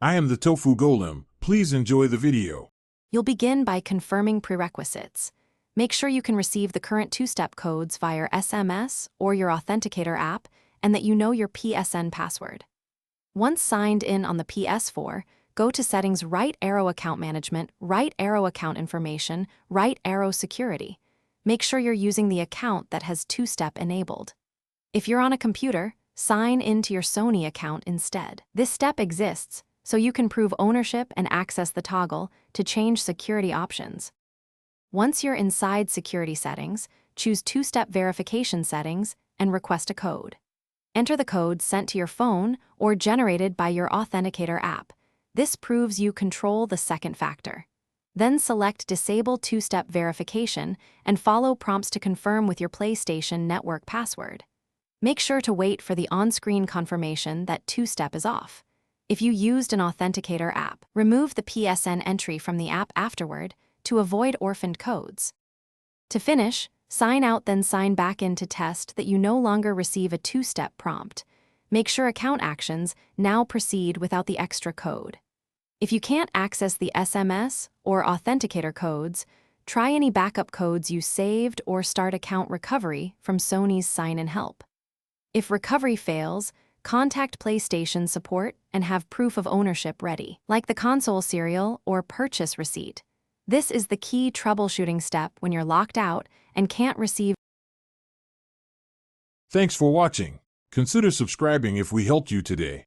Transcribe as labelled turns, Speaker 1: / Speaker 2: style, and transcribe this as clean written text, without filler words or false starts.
Speaker 1: I am the Tofu Golem. Please enjoy the video.
Speaker 2: You'll begin by confirming prerequisites. Make sure you can receive the current two-step codes via SMS or your authenticator app and that you know your PSN password. Once signed in on the Ps4, go to Settings, right arrow Account Management, right arrow Account Information, right arrow Security. Make sure you're using the account that has two-step enabled. If you're on a computer, sign into your Sony account instead. This step exists so you can prove ownership and access the toggle to change security options. Once you're inside security settings, choose two-step verification settings and request a code. Enter the code sent to your phone or generated by your authenticator app. This proves you control the second factor. Then select Disable Two-Step Verification and follow prompts to confirm with your PlayStation Network password. Make sure to wait for the on-screen confirmation that two-step is off. If you used an authenticator app, remove the PSN entry from the app afterward to avoid orphaned codes. To finish, sign out then sign back in to test that you no longer receive a two-step prompt. Make sure account actions now proceed without the extra code. If you can't access the SMS or authenticator codes, try any backup codes you saved or start account recovery from Sony's sign-in help. If recovery fails, contact PlayStation support and have proof of ownership ready, like the console serial or purchase receipt. This is the key troubleshooting step when you're locked out and can't receive.
Speaker 1: Thanks for watching. Consider subscribing if we helped you today.